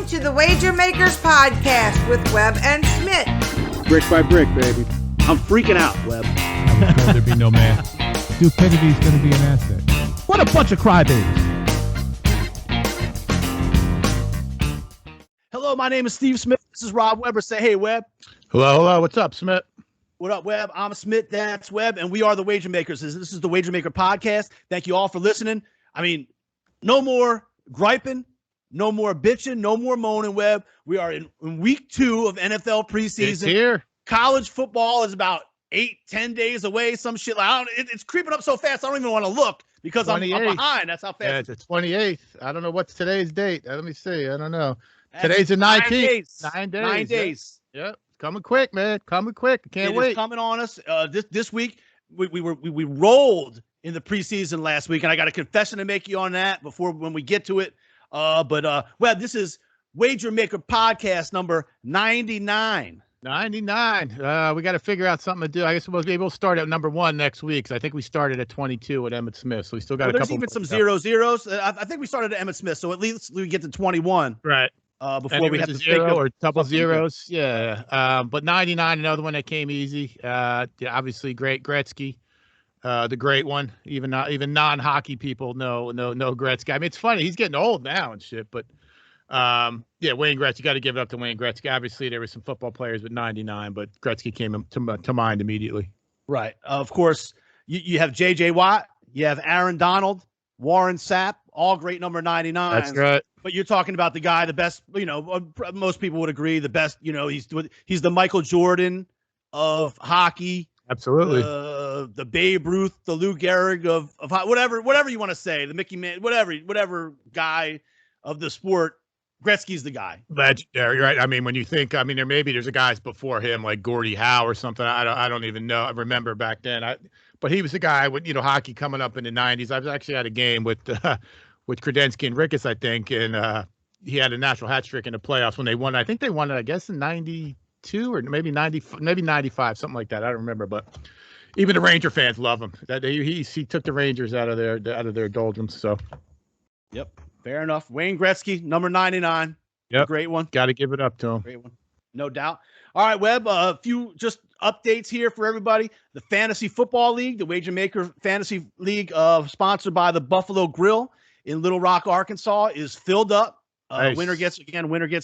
to the Wager Makers Podcast with Webb and Schmidt. Brick by brick, baby. I'm freaking out, Webb. I was told there'd be no man. Stupidity's going to be an asset. What a bunch of crybabies. Hello, my name is Steve Smith. This is Rob Weber. Say hey, Webb. Hello. What's up, Smith? What up, Webb? I'm Smith. That's Webb, and we are the Wager Makers. This is the Wager Maker Podcast. Thank you all for listening. I mean, no more griping, no more bitching, no more moaning, Webb. We are in week 2 of NFL preseason. It's here. College football is about 8-10 days away. Some shit. It's creeping up so fast. I don't even want to look because I'm behind. That's how fast. Yeah, it's the 28th. I don't know what's today's date. Let me see. I don't know. Today's the 19th. 9 days. 9 days. Yep. Coming quick, man. Coming quick. Can't wait. It's coming on us. This week we rolled in the preseason last week, and I got a confession to make you on that when we get to it. Webb, this is Wager Maker Podcast number 99. 99. We got to figure out something to do. I guess we'll start at number 1 next week. So I think we started at 22 with Emmett Smith. So we still got a couple. There's even some 0-0s. I think we started at Emmett Smith. So at least we get to 21. Right. Before we have to zero or double zeros. Yeah. But 99, another one that came easy. Obviously great Gretzky. The great one. Even non-hockey people know Gretzky. I mean, it's funny. He's getting old now and shit, but Wayne Gretzky, got to give it up to Wayne Gretzky. Obviously, there were some football players with 99, but Gretzky came to mind immediately. Right. Of course, you have J.J. Watt, you have Aaron Donald, Warren Sapp, all great number 99. That's right. But you're talking about the guy, the best, most people would agree, the best, he's the Michael Jordan of hockey. Absolutely. The Babe Ruth, the Lou Gehrig of whatever you want to say, the Mickey Man, whatever guy of the sport. Gretzky's the guy. Legendary, right? I mean, when you think, there's a guys before him like Gordie Howe or something. I don't even know. I remember back then. But he was the guy with hockey coming up in the 90s. I was actually at a game with Kredensky and Ricketts, I think, and he had a natural hat trick in the playoffs when they won. I think they won it, I guess, in 92 or maybe 95, something like that. I don't remember, but even the Ranger fans love him. That he took the Rangers out of their doldrums. So, yep. Fair enough. Wayne Gretzky, number 99. Yep. Great one. Got to give it up to him. Great one. No doubt. All right, Webb, a few just updates here for everybody. The Fantasy Football League, the Wager Maker Fantasy League, sponsored by the Buffalo Grill in Little Rock, Arkansas, is filled up. Nice. Winner gets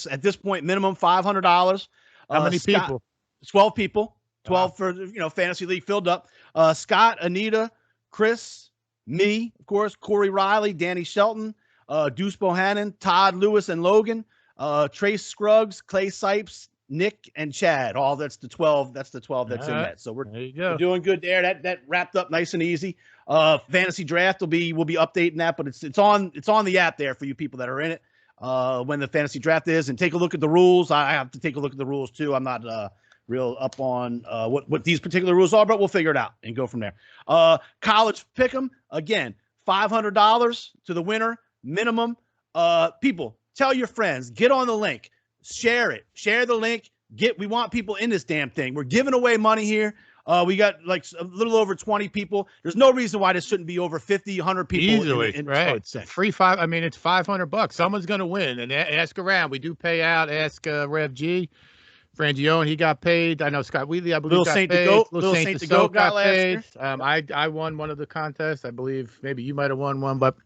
at this point minimum $500. How many people? 12 people. 12 Wow. for Fantasy League filled up. Scott, Anita, Chris, me, of course, Corey Riley, Danny Shelton, Deuce Bohannon, Todd Lewis, and Logan, Trace Scruggs, Clay Sipes, Nick, and Chad. All that's the 12. That's the 12 that's in that. So we're doing good there. That wrapped up nice and easy. Fantasy draft we'll be updating that, but it's on the app there for you people that are in it. When the fantasy draft is, and take a look at the rules. I have to take a look at the rules too. I'm not real up on what these particular rules are, but we'll figure it out and go from there. College pick'em, again, $500 to the winner minimum. People, tell your friends, get on the link, share the link. We want people in this damn thing. We're giving away money here. We got like a little over 20 people. There's no reason why this shouldn't be over 50, 100 people. Easily, right? It's free it's $500. Someone's going to win. And ask around. We do pay out. Ask Rev G. Frangione, he got paid. I know Scott Wheatley, I believe, got paid. Little Saint the Goat got paid. I won one of the contests. I believe maybe you might have won one, but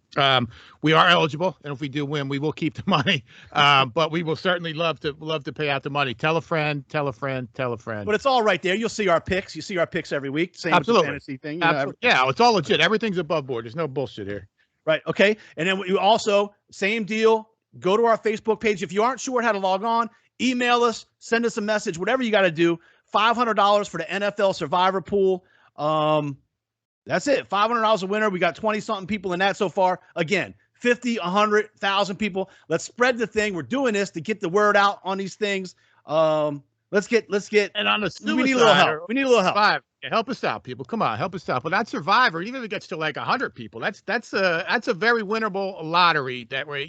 we are eligible, and if we do win, we will keep the money. But we will certainly love to pay out the money. Tell a friend, tell a friend, tell a friend. But it's all right there. You'll see our picks. You see our picks every week. Same Absolutely. As the fantasy thing. Yeah, it's all legit. Everything's above board. There's no bullshit here. Right. Okay. And then we also, same deal. Go to our Facebook page. If you aren't sure how to log on, email us, send us a message, whatever you got to do. $500 for the NFL Survivor Pool. That's it. $500 a winner. We got 20-something people in that so far. Again, 50, 100, 1,000 people. Let's spread the thing. We're doing this to get the word out on these things. Let's get. And on the suicide, we need a little help. We need a little help. Yeah, help us out, people. Come on, help us out. But that Survivor, even if it gets to like 100 people, that's a very winnable lottery that way,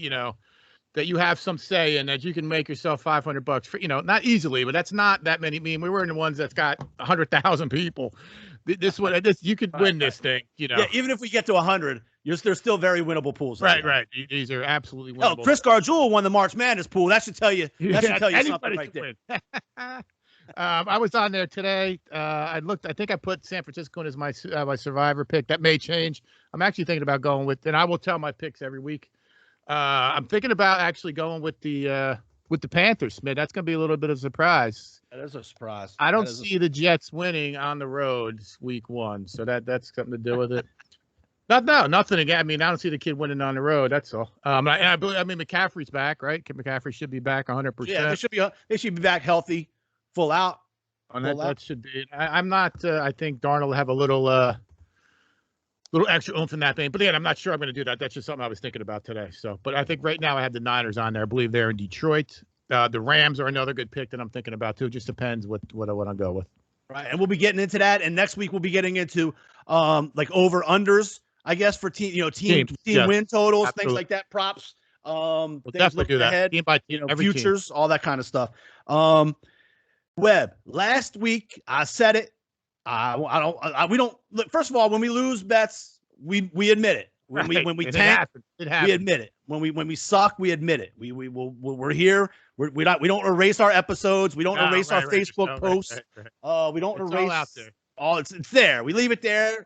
that you have some say in, that you can make yourself $500 for, not easily, but that's not that many. I mean, we were in the ones that's got 100,000 people. You could win this thing, Yeah, even if we get to 100, There's still very winnable pools. Right. These are absolutely winnable. Hell, Chris Gargiulo won the March Madness pool. That should tell you. That should tell you something right there. I was on there today. I looked. I think I put San Francisco as my survivor pick. That may change. I'm actually thinking about going with, and I will tell my picks every week. I'm thinking about actually going with the Panthers, Smith. That's going to be a little bit of a surprise. That is a surprise. I don't see the Jets winning on the road week 1, so that's something to do with it. Nothing again. I mean, I don't see the kid winning on the road. That's all. I mean, McCaffrey's back, right? McCaffrey should be back 100%. Yeah, they should be back healthy, full out. And that should be. I'm not. I think Darnold will have a little extra oomph in that thing. But again, I'm not sure I'm going to do that. That's just something I was thinking about today. So, but I think right now I have the Niners on there. I believe they're in Detroit. The Rams are another good pick that I'm thinking about too. It just depends what I want to go with. Right, and we'll be getting into that. And next week we'll be getting into like over unders, I guess, for team win totals, Absolutely. things like that, props. We'll definitely do that. Ahead, team by team, futures, team. all that kind of stuff. Webb, last week I said it. We don't look. First of all, when we lose bets, we admit it. When we tank, we admit it. When we suck, we admit it. We're here. We don't erase our episodes. We don't erase our Facebook posts. We don't erase all out there. It's there. We leave it there.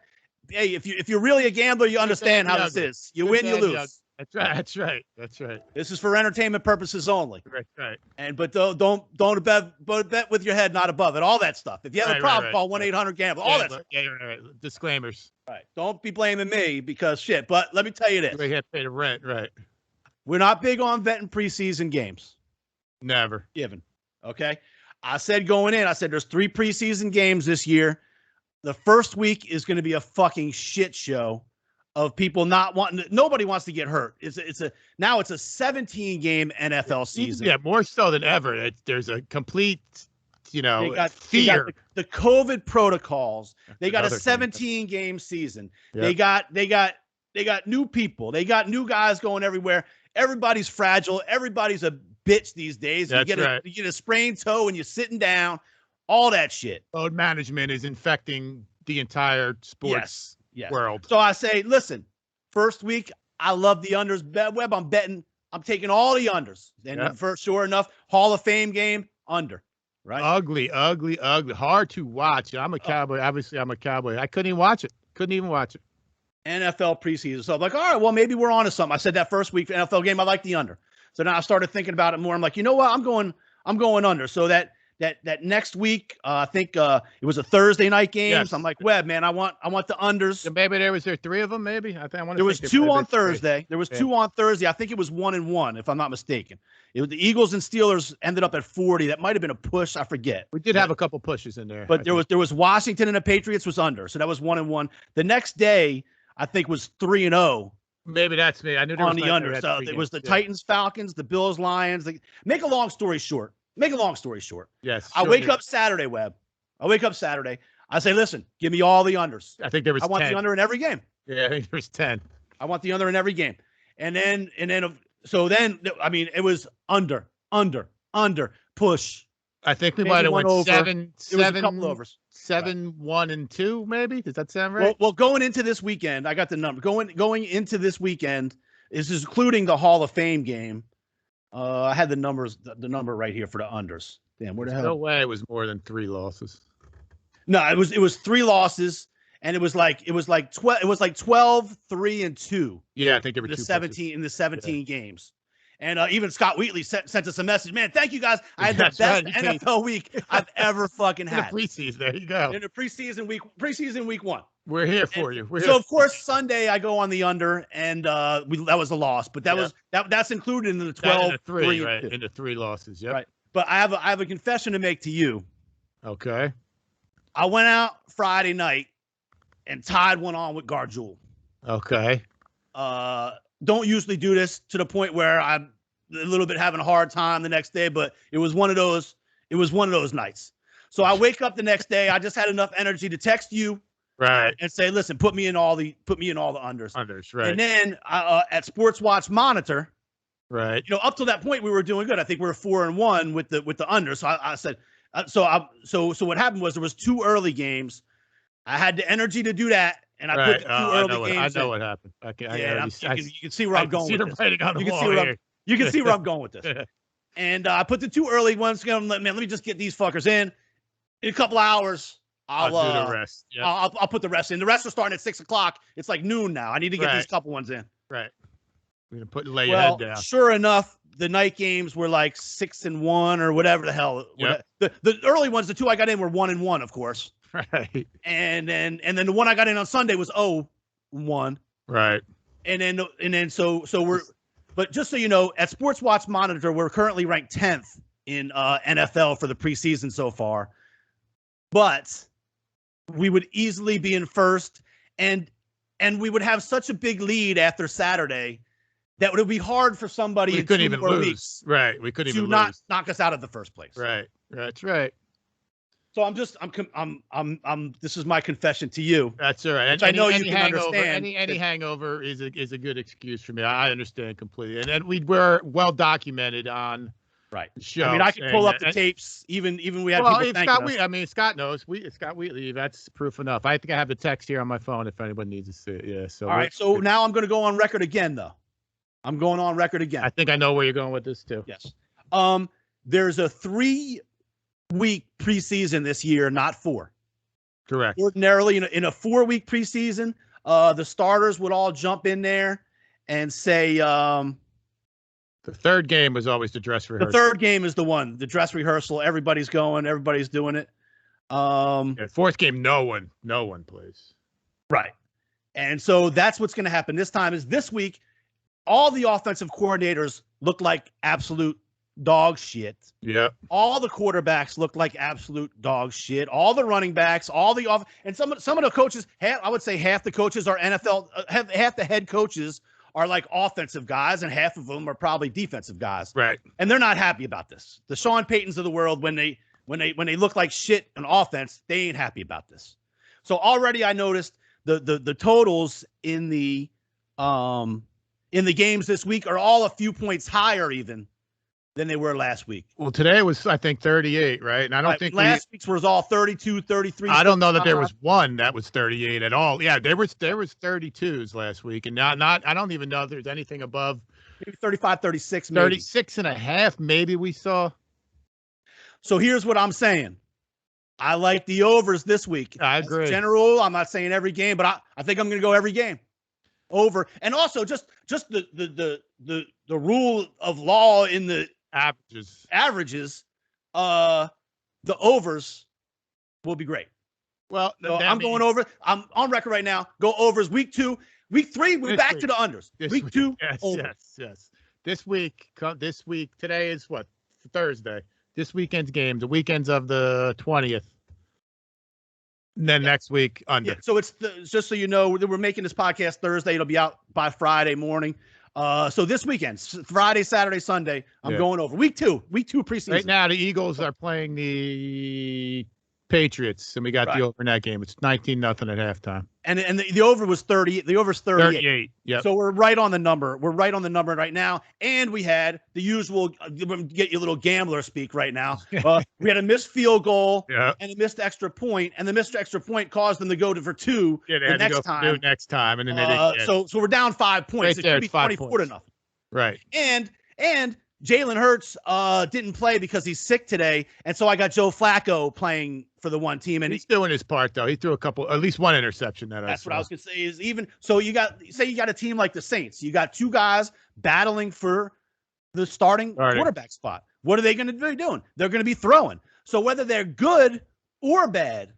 Hey, if you're really a gambler, you understand how this is. You win, you lose. That's right. This is for entertainment purposes only. Right. But don't bet with your head not above it. All that stuff. If you have a problem, call 1-800-GAMBLER. All that stuff. Yeah, right. Disclaimers. Right. Don't be blaming me because shit. But let me tell you this: we have to pay the rent. Right. We're not big on betting preseason games. Never given. Okay. I said going in. I said there's 3 preseason games this year. The first week is going to be a fucking shit show of people not wanting to, nobody wants to get hurt. Now it's a 17 game NFL season. Yeah, more so than ever. There's a complete, fear. They got the COVID protocols. They got a 17 game season. Yep. They got new people. They got new guys going everywhere. Everybody's fragile. Everybody's a bitch these days. That's you get a sprained toe and you're sitting down. All that shit. Load management is infecting the entire sports world. So I say, listen, first week, I love the unders. Webb, I'm taking all the unders. And sure enough, Hall of Fame game, under. Right? Ugly. Hard to watch. I'm a Cowboy. Obviously, I'm a Cowboy. I couldn't even watch it. NFL preseason. So I'm like, all right, well, maybe we're on to something. I said that first week NFL game, I like the under. So now I started thinking about it more. I'm like, you know what? I'm going under. So that next week, I think it was a Thursday night game. Yes. So I'm like, Webb, man, I want the unders. So maybe was there 3 of them? Maybe there was 2 on Thursday. There was 2 on Thursday. I think it was 1-1, if I'm not mistaken. The Eagles and Steelers ended up at 40. That might have been a push. I forget. We did have a couple pushes in there. But there was Washington and the Patriots was under. So that was 1-1. The next day, I think was 3-0. Maybe that's me. I knew there on the under. So it was the Titans, Falcons, the Bills, Lions. Make a long story short. Yes. I wake up Saturday, Webb. I say, listen, give me all the unders. I think there was 10. I want the under in every game. Yeah, I think there was 10. I want the under in every game. And then I mean, it was under, push. I think we might have went over. 7, It was a couple overs. 7, 1, and 2, maybe. Does that sound right? Well, going into this weekend, I got the number. Going into this weekend, this is including the Hall of Fame game. I had the number right here for the unders. Damn, where the hell? No way it was more than 3 losses. No, it was 3 losses, and it was like 12, 3, and 2. Yeah, I think there were 2 17 games. And even Scott Wheatley sent us a message. Man, thank you guys. I had the best NFL week I've ever fucking had. In the preseason, there you go. In the preseason week 1. We're here for you. Of course, Sunday I go on the under, and that was a loss. But that's included in the 12, 3, right? In the 3 losses, yeah. Right. But I have a confession to make to you. Okay. I went out Friday night, and Todd went on with Gargiulo. Okay. Don't usually do this to the point where I'm a little bit having a hard time the next day, but it was one of those nights. So I wake up the next day. I just had enough energy to text you, right, and say, listen, put me in all the unders. Unders, right. And then at Sports Watch Monitor, right, up to that point we were doing good. I think we were 4-1 with the under. So I said, so what happened was there was 2 early games. I had the energy to do that. and I put the two early I games know in. what happened. You can see where I'm going with this. You can see where I'm going with this. And I put the two early ones. Let me just get these fuckers in. In a couple hours, I'll do the rest. Yep. I'll put the rest in. The rest are starting at 6 o'clock. It's like noon now. I need to get these couple ones in. Right. We're gonna lay your head down. Sure enough, the night games were like 6-1 or whatever the hell. Yep. The early ones, the two I got in were 1-1, of course. Right. And then the one I got in on Sunday was 0-1. Right. And then so we're, but just so you know, at Sports Watch Monitor, we're currently ranked 10th in NFL for the preseason so far. But we would easily be in first, and we would have such a big lead after Saturday that it would be hard for somebody in 2 more weeks, right? We couldn't even not knock us out of the first place, right? That's right. So this is my confession to you. That's all right. Which I know you can understand. Any hangover is a good excuse for me. I understand completely, and we're well documented on. Right. Show. I mean, I can pull up the tapes. Even we had people thanking us. Scott knows. Scott Wheatley. That's proof enough. I think I have the text here on my phone if anyone needs to see it. Yeah. So all right. So now I'm going to go on record again, though. I'm going on record again. I think I know where you're going with this too. Yes. There's a 3-week preseason this year, not 4. Correct. Ordinarily, in a 4-week preseason, the starters would all jump in there and say. The third game was always the dress rehearsal. The third game is the one, the dress rehearsal. Everybody's going. Everybody's doing it. Fourth game, no one plays. Right. And so that's what's going to happen this time. Is this week, all the offensive coordinators look like absolute dog shit. Yeah. All the quarterbacks look like absolute dog shit. All the running backs, and some of the coaches. I would say half the coaches are NFL. Half the head coaches are like offensive guys, and half of them are probably defensive guys. Right. And they're not happy about this. The Sean Paytons of the world, when they look like shit on offense, they ain't happy about this. So already I noticed the totals in the games this week are all a few points higher even than they were last week. Well, today was, I think, 38, right? And I don't think last week's was all 32, 33. I don't know that there was one that was 38 at all. Yeah, there was 32s last week, and not I don't even know if there's anything above maybe 35, 36, maybe. 36 and a half maybe we saw. So here's what I'm saying. I like the overs this week. I agree. As a general, I'm not saying every game, but I think I'm going to go every game over. And also just the rule of law in the averages, the overs will be great. Well, so I'm going over. I'm on record right now. Go overs. Week 2, week 3, we're back to the unders. Week 2, yes. This week, today is what? Thursday. This weekend's game, the weekends of the 20th. And then next week under. Yeah, so it's just so you know, we're making this podcast Thursday. It'll be out by Friday morning. So this weekend, Friday, Saturday, Sunday, I'm going over. Week 2 preseason. Right now, the Eagles are playing the Patriots, and we got the over in that game. It's 19-0 at halftime. And the over was 30. The over's 38. Yeah. So we're right on the number. We're right on the number right now. And we had the usual get you a little gambler speak right now. We had a missed field goal and a missed extra point, and the missed extra point caused them to go for 2 they had to go for 2 next time, and then they didn't. So we're down 5 points. Right it should be 24 to nothing. Right. And Jalen Hurts didn't play because he's sick today, and so I got Joe Flacco playing for the one team, and he's doing his part though. He threw at least one interception. That's what I was gonna say. Is even so, you got a team like the Saints. You got 2 guys battling for the starting quarterback spot. What are they going to be doing? They're going to be throwing. So whether they're good or bad,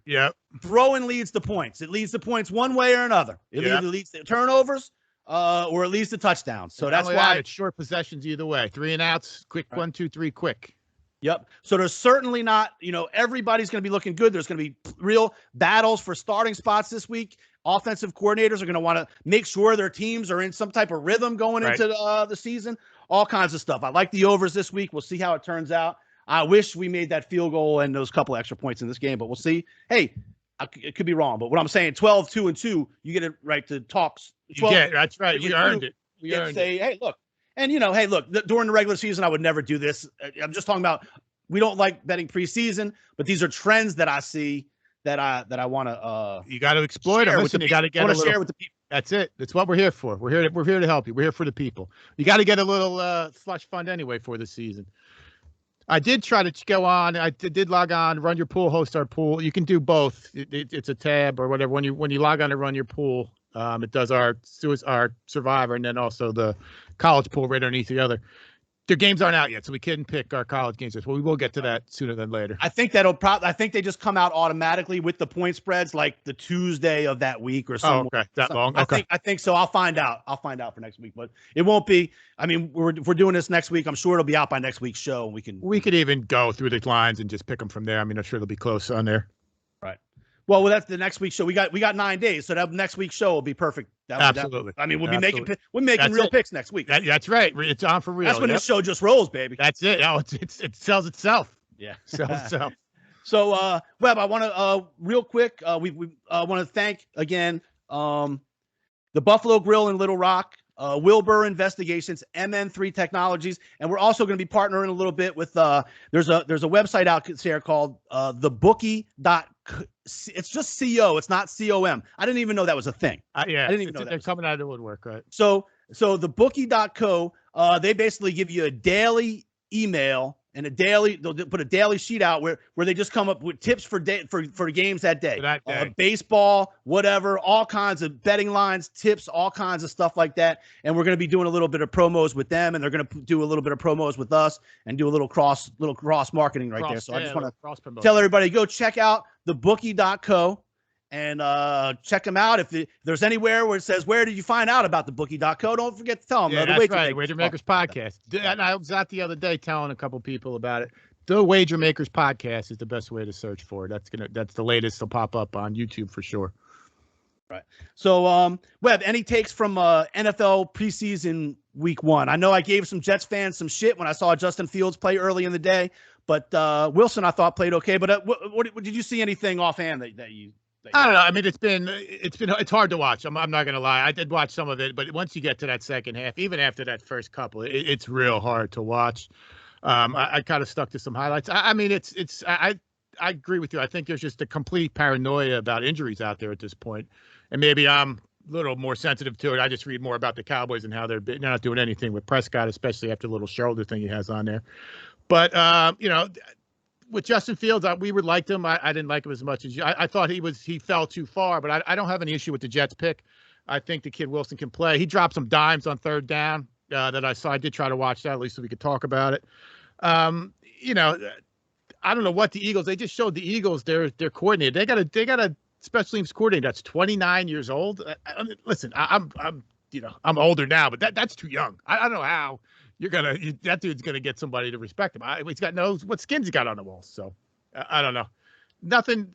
throwing leads the points. It leads the points one way or another. It either leads to turnovers. Or at least a touchdown. So that's why it's short possessions either way. 3 and outs, quick 1, 2, 3, quick. Yep. So there's certainly not, everybody's going to be looking good. There's going to be real battles for starting spots this week. Offensive coordinators are going to want to make sure their teams are in some type of rhythm going into the season. All kinds of stuff. I like the overs this week. We'll see how it turns out. I wish we made that field goal and those couple extra points in this game, but we'll see. Hey, it could be wrong, but what I'm saying, 12-2-2, you get it right to talks. That's right. We earned it. We earned it. Hey, look. And, during the regular season, I would never do this. I'm just talking about we don't like betting preseason, but these are trends that I see that I want to you got to exploit them. Listen, you got to get a little. Share with the people. That's it. That's what we're here for. We're here to help you. We're here for the people. You got to get a little slush fund anyway for the season. I did try to go on. I did log on, run your pool, host our pool. You can do both. It's a tab or whatever. When you log on to run your pool, it does our Survivor and then also the college pool right underneath the other. Their games aren't out yet, so we couldn't pick our college games. Well, we will get to that sooner than later. I think I think they just come out automatically with the point spreads, like the Tuesday of that week or something. Oh, okay, that long. Okay, I think so. I'll find out. For next week, but it won't be. I mean, we're doing this next week. I'm sure it'll be out by next week's show. We could even go through the lines and just pick them from there. I mean, I'm sure it'll be close on there. Right. Well, that's the next week's show. We got 9 days, so that next week's show will be perfect. Absolutely. I mean, we'll be making real picks next week. That's right. It's on for real. That's when the show just rolls, baby. That's it. Oh, it sells itself. Yeah. Sells itself. So, Webb, I want to real quick. We want to thank again the Buffalo Grill in Little Rock, Wilbur Investigations, MN3 Technologies, and we're also going to be partnering a little bit with there's a website out there called thebookie.com. It's just CO. It's not COM. I didn't even know that was a thing. Yeah, I didn't even know that. They're coming out of the woodwork, right? So thebookie.co, they basically give you a daily email and they'll put a daily sheet out where they just come up with tips for games that day. Baseball, whatever, all kinds of betting lines, tips, all kinds of stuff like that. And we're going to be doing a little bit of promos with them, and they're going to do a little bit of promos with us and do a little cross marketing there. So I just want to tell everybody, go check out thebookie.co and check them out. If there's anywhere where it says, where did you find out about thebookie.co? Don't forget to tell them. That's right. Wager Makers Podcast. And I was out the other day telling a couple people about it. The Wager Makers Podcast is the best way to search for it. That's the latest. They'll pop up on YouTube for sure. Right. So, Webb, any takes from NFL preseason week 1? I know I gave some Jets fans some shit when I saw Justin Fields play early in the day, but Wilson I thought played okay. But what did you see anything offhand that you? I don't know. I mean, it's hard to watch. I'm not gonna lie. I did watch some of it, but once you get to that second half, even after that first couple, it's real hard to watch. I kind of stuck to some highlights. I mean, I agree with you. I think there's just a complete paranoia about injuries out there at this point, and maybe I'm a little more sensitive to it. I just read more about the Cowboys and how they're not doing anything with Prescott, especially after the little shoulder thing he has on there. But with Justin Fields, we would liked him. I didn't like him as much as you. I thought he fell too far, but I don't have any issue with the Jets pick. I think the kid Wilson can play. He dropped some dimes on third down that I saw. I did try to watch that at least so we could talk about it. I don't know what the Eagles. They just showed the Eagles their coordinator. They got a special teams coordinator that's 29 years old. Listen, I'm older now, but that's too young. I don't know how. That dude's gonna get somebody to respect him. He's got what skins he got on the walls. So I don't know. Nothing.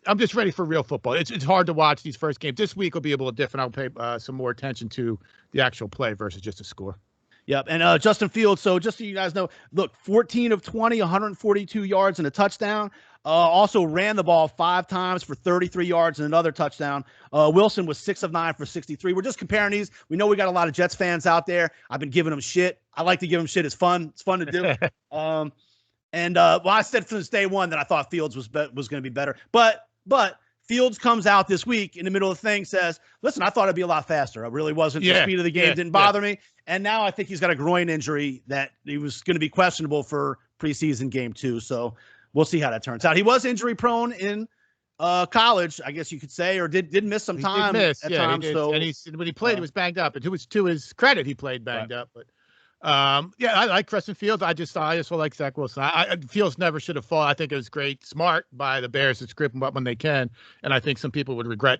I'm just ready for real football. It's hard to watch these first games. This week will be a little different. I'll pay some more attention to the actual play versus just a score. Yep. And Justin Fields. So just so you guys know, look, 14 of 20, 142 yards and a touchdown. Also ran the ball 5 times for 33 yards and another touchdown. Wilson was 6 of 9 for 63. We're just comparing these. We know we got a lot of Jets fans out there. I've been giving them shit. I like to give them shit. It's fun. It's fun to do. I said from day one that I thought Fields was going to be better. But Fields comes out this week in the middle of the thing, says, listen, I thought it'd be a lot faster. I really wasn't. The speed of the game didn't bother me. And now I think he's got a groin injury that he was going to be questionable for preseason game 2. So we'll see how that turns out. He was injury prone in college, I guess you could say, or did miss some time at times. So and when he played, he was banged up. And to his credit, he played banged up. But I like Justin Fields. I just like Zach Wilson. Fields never should have fallen. I think it was smart by the Bears to script him up when they can. And I think some people would regret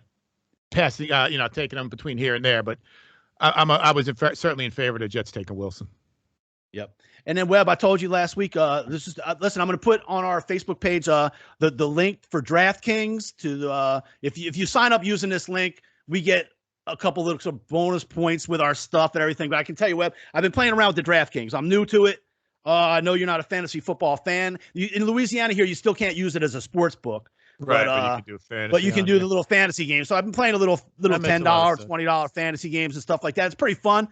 passing, taking him between here and there. But I was certainly in favor of the Jets taking Wilson. Yep. And then Webb, I told you last week, listen, I'm going to put on our Facebook page the link for DraftKings to if you sign up using this link, we get a couple little sort of bonus points with our stuff and everything. But I can tell you, Webb, I've been playing around with the DraftKings. I'm new to it. I know you're not a fantasy football fan. In Louisiana here, you still can't use it as a sports book. Right, but you can do the little fantasy games. So I've been playing a little $10, $20 fantasy games and stuff like that. It's pretty fun.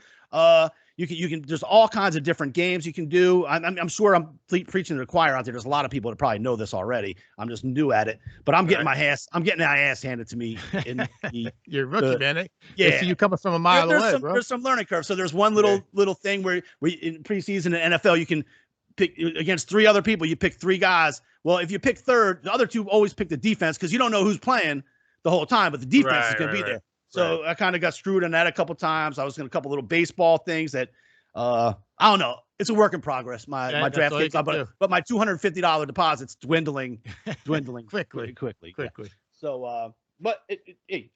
You can. There's all kinds of different games you can do. I'm sure I'm preaching to the choir out there. There's a lot of people that probably know this already. I'm just new at it, but I'm getting my ass handed to me. You're a rookie, man. Yeah, I see you coming from a mile away, bro. There's some learning curve. So there's one little thing where in preseason in NFL you can pick against 3 other people. You pick 3 guys. Well, if you pick third, the other 2 always pick the defense because you don't know who's playing the whole time, but the defense is going to be there. So I kind of got screwed on that a couple times. I was in a couple little baseball things that I don't know. It's a work in progress. My draft kits, but my $250 deposit's dwindling quickly. Yeah. So, but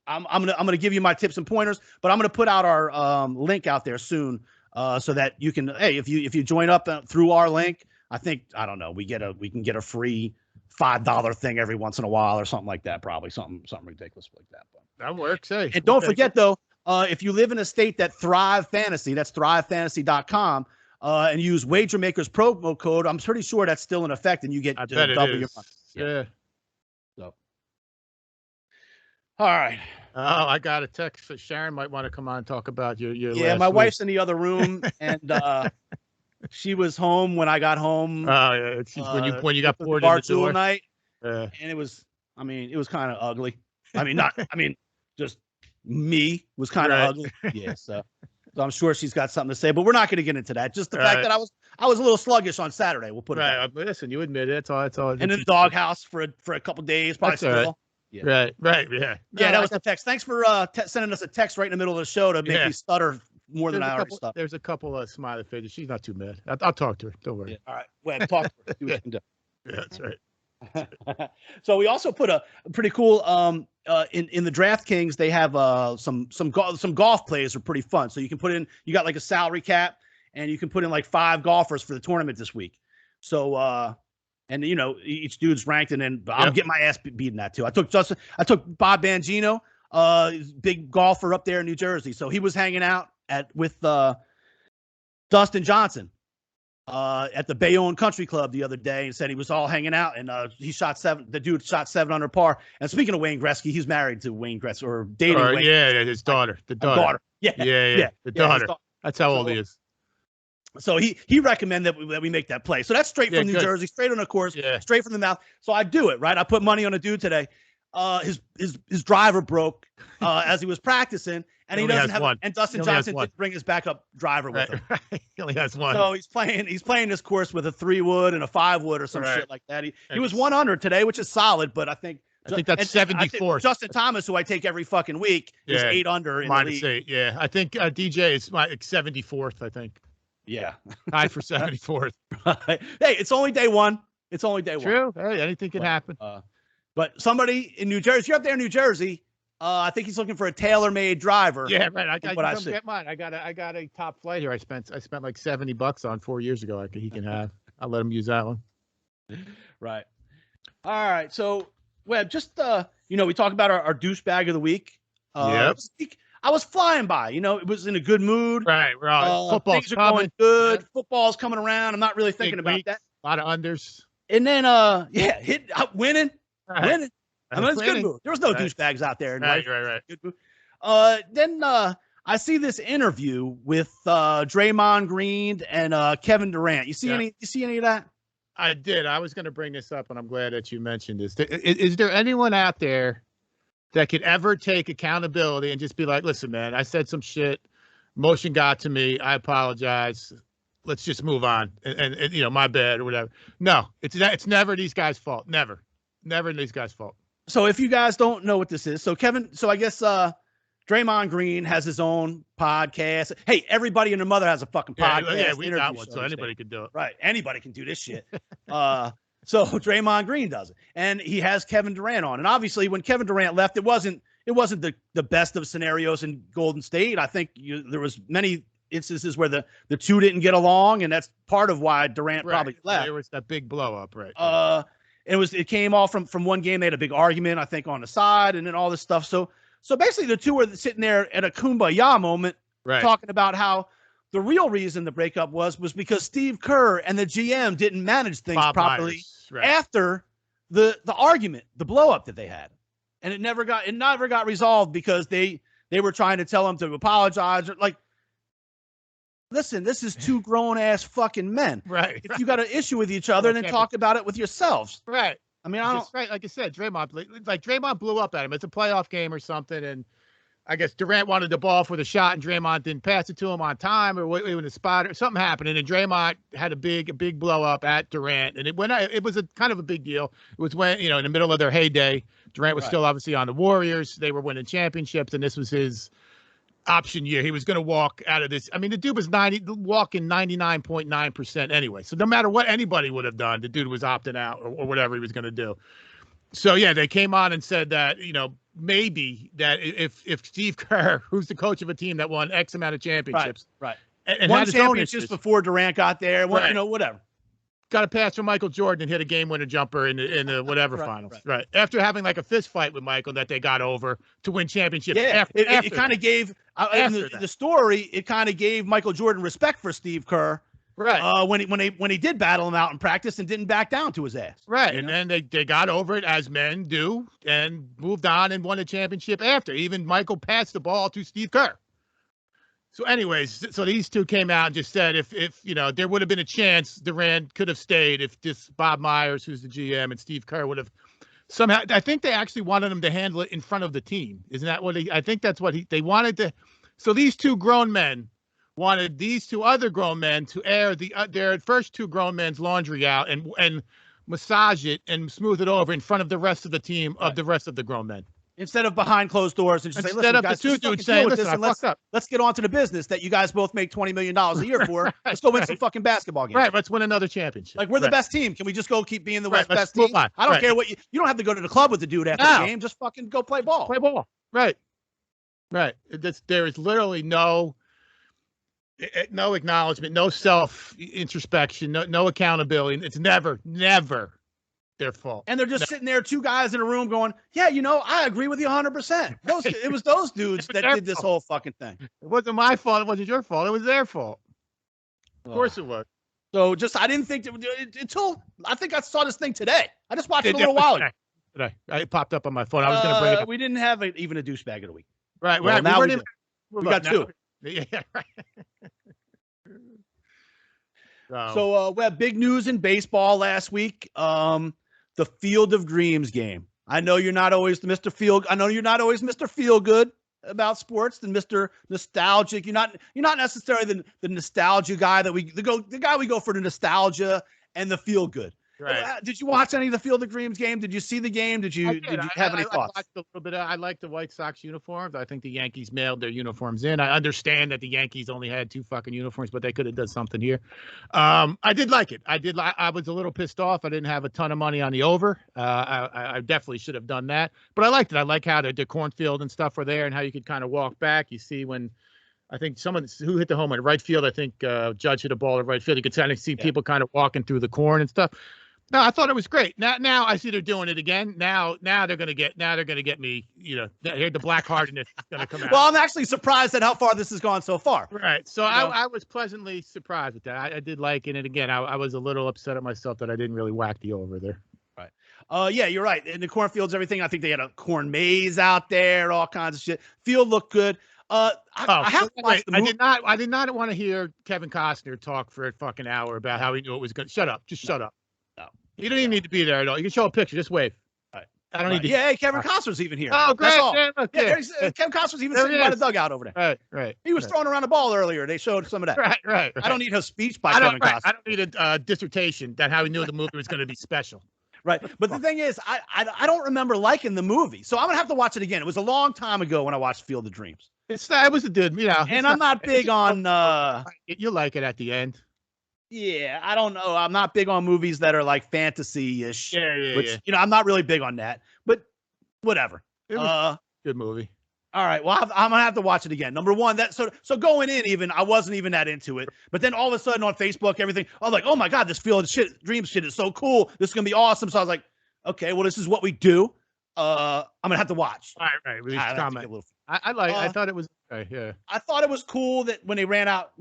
I'm gonna give you my tips and pointers. But I'm gonna put out our link out there soon, so that you can. Hey, if you join up through our link, I don't know. We can get a free $5 thing every once in a while or something like that. Probably something ridiculous like that. But that works. Hey, and don't forget though, if you live in a state that Thrive Fantasy, that's thrivefantasy.com, and use WagerMaker's promo code, I'm pretty sure that's still in effect, and you get double your money. Yeah. So, all right. Oh, I got a text. Sharon might want to come on and talk about your Yeah, my wife's in the other room, and she was home when I got home. Oh yeah, when you got poured in the door night, and it was kind of ugly. Just me was kind of ugly. Yeah, so I'm sure she's got something to say, but we're not going to get into that. Just the fact that I was a little sluggish on Saturday. We'll put it right. Listen, you admit it. That's all. And in the doghouse for a couple days, probably still. Yeah. Right. Yeah. Yeah, that was the text. Thanks for sending us a text right in the middle of the show to make me stutter more than I already stutter. There's a couple of smiley faces. She's not too mad. I'll talk to her. Don't worry. Yeah, all right. Well, talk to her. Do what you can do. Yeah, that's right. So we also put a pretty cool in the DraftKings. They have some golf plays are pretty fun. So you can put in, you got like a salary cap, and you can put in like 5 golfers for the tournament this week. So and each dude's ranked, and then I'm getting my ass beaten that too. I took Bob Bangino, big golfer up there in New Jersey. So he was hanging out with Dustin Johnson at the Bayonne Country Club the other day, and said he was all hanging out, and the dude shot 7 under par. And speaking of Wayne Gretzky, he's married to Wayne Gretzky, or dating Wayne. Yeah, his daughter. The daughter. Yeah. The daughter. That's how old he is. So he recommended that we make that play. So that's straight from New Jersey, straight on the course, straight from the mouth. So I do it, right? I put money on a dude today. His driver broke as he was practicing, and he doesn't have. And Dustin Johnson didn't bring his backup driver with him. He only has one. So he's playing this course with a 3-wood and a 5-wood or some shit like that. He was 1 under today, which is solid, but I think that's 74th. Justin Thomas, who I take every fucking week, is 8 under in the league. -8. Yeah, I think DJ is like 74th. I think. Yeah, tied for 74th. Hey, it's only day one. True. Hey, anything can happen. But somebody in New Jersey, you're up there in New Jersey. I think he's looking for a tailor-made driver. Yeah, right. I get mine. I got a top flight here. I spent like $70 on 4 years ago. He can have. I'll let him use that one. Right. All right. So, Webb, just we talk about our douchebag of the week. I was flying by. It was in a good mood. Right. We're all football's things are going good. Yeah. Football's coming around. I'm not really thinking about that. A lot of unders. And then winning. Right. Winning. It's good mood. There was no douchebags out there. Right. Good mood. Then I see this interview with Draymond Green and Kevin Durant. You see any of that? I did. I was going to bring this up, and I'm glad that you mentioned this. Is there anyone out there that could ever take accountability and just be like, listen, man, I said some shit. Motion got to me. I apologize. Let's just move on. And my bad or whatever. No, it's never these guys' fault. Never these guys' fault. So if you guys don't know what this is, so I guess Draymond Green has his own podcast. Hey, everybody and their mother has a fucking podcast. Yeah, we got one, so anybody can do it. Right. Anybody can do this shit. So Draymond Green does it, and he has Kevin Durant on. And obviously, when Kevin Durant left, it wasn't the best of scenarios in Golden State. I think there was many instances where the two didn't get along, and that's part of why Durant probably left. There was that big blow up, right? It came all from one game. They had a big argument, I think, on the side, and then all this stuff. So basically, the two were sitting there at a kumbaya moment, talking about how the real reason the breakup was because Steve Kerr and the GM didn't manage things properly after the argument, the blow up that they had, and it never got resolved because they were trying to tell him to apologize. Like, listen, this is two grown ass fucking men. Right. If you got an issue with each other, then talk about it with yourselves. Right. I mean, I don't. Right. Like I said, Draymond blew up at him. It's a playoff game or something, and I guess Durant wanted the ball for the shot, and Draymond didn't pass it to him on time, or in the spot, or something happened, and then Draymond had a big blow up at Durant, and it was a kind of a big deal. It was when, in the middle of their heyday, Durant was still obviously on the Warriors. They were winning championships, and this was his option year. He was going to walk out of this. I mean, the dude was walking 99.9% anyway. So no matter what anybody would have done, the dude was opting out or whatever he was going to do. So yeah, they came on and said that, maybe that if Steve Kerr, who's the coach of a team that won X amount of championships, right. and won had his own championships issues, before Durant got there, whatever. got a pass from Michael Jordan and hit a game winner jumper in the whatever finals. Right. After having like a fist fight with Michael that they got over to win championships. Yeah. It kind of gave the story. It kind of gave Michael Jordan respect for Steve Kerr. Right. When he did battle him out in practice and didn't back down to his ass. Right. And then they got over it as men do and moved on and won a championship after. Even Michael passed the ball to Steve Kerr. So anyways, so these two came out and just said if there would have been a chance Durant could have stayed if this Bob Myers, who's the GM, and Steve Kerr would have somehow. I think they actually wanted him to handle it in front of the team. Isn't that what I think that's what they wanted to. So these two grown men wanted these two other grown men to air their first two grown men's laundry out and massage it and smooth it over in front of the rest of the team of the rest of the grown men. Instead of behind closed doors and just say, listen, guys, two dudes saying, listen, let's get on to the business that you guys both make $20 million a year for. Let's go win some fucking basketball games. Right. Let's win another championship. Like, we're the best team. Can we just go keep being the best team? I don't care what you don't have to go to the club with the dude after the game. Just fucking go play ball. Play ball. Right. Right. There is literally no acknowledgement, no self introspection, no accountability. It's never their fault. And they're just sitting there, two guys in a room going, yeah, I agree with you 100%. It was those dudes that did this whole fucking thing. It wasn't my fault. It wasn't your fault. It was their fault. Of course it was. So I didn't think until I think I saw this thing today. I just watched it a little while ago. Today. It popped up on my phone. I was going to bring it up. We didn't have even a douchebag of the week. Right. Well, right. Now we got two. Yeah. Right. So we had big news in baseball last week. The Field of Dreams game. I know you're not always Mr. Feel Good about sports and Mr. Nostalgic. You're not necessarily the nostalgia guy the guy we go for the nostalgia and the feel good. Right. Did you watch any of the Field of Dreams game? Did you see the game? Did you have any thoughts? I watched a little bit. I like the White Sox uniforms. I think the Yankees mailed their uniforms in. I understand that the Yankees only had two fucking uniforms, but they could have done something here. I did like it. I was a little pissed off. I didn't have a ton of money on the over. I definitely should have done that, but I liked it. I like how the cornfield and stuff were there and how you could kind of walk back. You see when I think someone who hit the home run right field. I think Judge hit a ball at right field. You could kind of see people kind of walking through the corn and stuff. No, I thought it was great. Now I see they're doing it again. Now they're gonna get me. Here the black heartedness is gonna come out. Well, I'm actually surprised at how far this has gone so far. Right. So I was pleasantly surprised with that. I did like it, and again, I was a little upset at myself that I didn't really whack the over there. Right. Yeah, you're right. In the cornfields, everything. I think they had a corn maze out there, all kinds of shit. Field looked good. I have to watch the movie. I did not want to hear Kevin Costner talk for a fucking hour about how he knew it was good. Shut up. Just shut up. No. You don't even need to be there at all. You can show a picture. Just wave. Right. I don't need to. Yeah, Kevin Costner's even here. Oh, great. Kevin Costner's even sitting by the dugout over there. Right. He was throwing around the ball earlier. They showed some of that. Right. I don't need a speech by Kevin Costner. I don't need a dissertation that how he knew the movie was going to be special. Right. But the thing is, I don't remember liking the movie. So I'm going to have to watch it again. It was a long time ago when I watched Field of Dreams. It was a good, And I'm not big on... you like it at the end. Yeah, I don't know. I'm not big on movies that are like fantasy-ish. Yeah. I'm not really big on that. But whatever. It was a good movie. All right. Well, I'm gonna have to watch it again. Number one, so going in, even I wasn't even that into it. But then all of a sudden on Facebook, everything, I was like, oh my god, this Field of Dreams shit is so cool. This is gonna be awesome. So I was like, okay, well, this is what we do. I'm gonna have to watch. Right. I thought it was okay. Yeah. I thought it was cool that when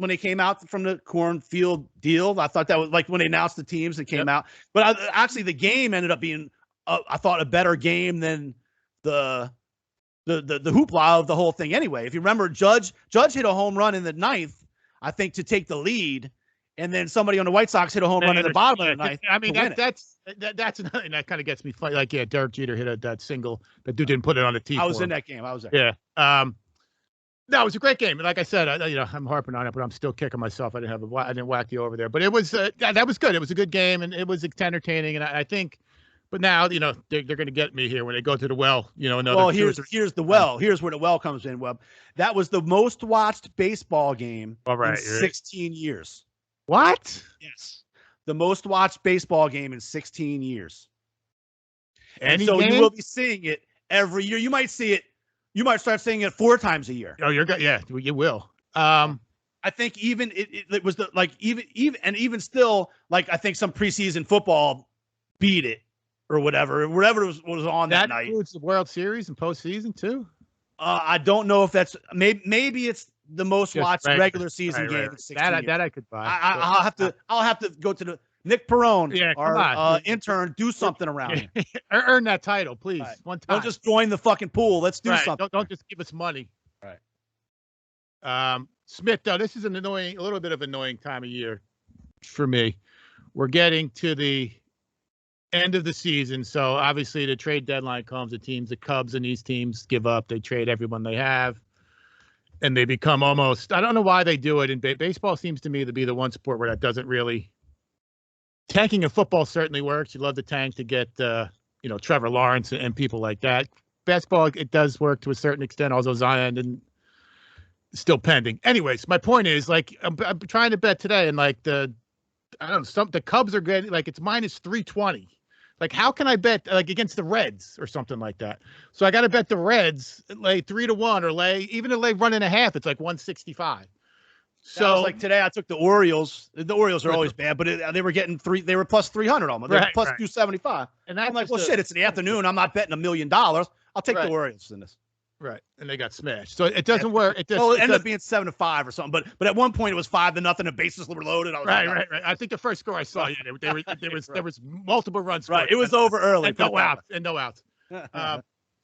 they came out from the cornfield deal, I thought that was like when they announced the teams that came out. But actually, the game ended up being, I thought, a better game than the hoopla of the whole thing. Anyway, if you remember, Judge hit a home run in the ninth. I think, to take the lead, and then somebody on the White Sox hit a home run in the bottom of the ninth. I mean, that's another thing that kind of gets me funny. Like, yeah, Derek Jeter hit that single. That dude didn't put it on the tee. I was in that game. I was there. Yeah. No, it was a great game. Like I said, I'm harping on it, but I'm still kicking myself. I didn't whack you over there, but it was that was good. It was a good game, and it was entertaining. And I think, but now they're going to get me here when they go to the well. Here's the well. Here's where the well comes in. Webb, that was the most watched baseball game in 16 years. What? Yes, the most watched baseball game in 16 years. And Any so game? You will be seeing it every year. You might see it. You might start seeing it 4 times a year. Oh, you're good. Yeah, you will. I think even it was even still, like, I think some preseason football beat it or whatever was on that night. That includes the World Series and postseason too. I don't know if that's maybe it's the most watched regular season game in 16 years. That I could buy. I'll have to go to the Nick Perone, yeah, our intern, do something around here. Earn that title, please. Right. One time. Don't just join the fucking pool. Let's do something. Don't just give us money. Right. Smith, though, this is a little bit of annoying time of year for me. We're getting to the end of the season, so obviously the trade deadline comes. The Cubs and these teams give up. They trade everyone they have, and they become almost. I don't know why they do it. And baseball seems to me to be the one sport where that doesn't really. Tanking in football certainly works. You love the tank to get, Trevor Lawrence and people like that. Basketball, it does work to a certain extent, although Zion didn't, still pending. Anyways, my point is, like, I'm trying to bet today, and like the Cubs are getting, like, it's minus 320. Like, how can I bet, like, against the Reds or something like that? So I got to bet the Reds lay 3-1 or even to lay 1.5. It's like 165. So like today, I took the Orioles. The Orioles are always bad, but they were getting They were plus 300 almost. They were plus 275. And I'm like, well, shit, it's in the afternoon. I'm not betting $1 million. I'll take the Orioles in this. Right, and they got smashed. So it doesn't work. It ended up being 7-5 or something. But at one point it was 5-0. The bases were loaded. I was right. I think the first score I saw, there was multiple runs. Right, it was over early. And no outs.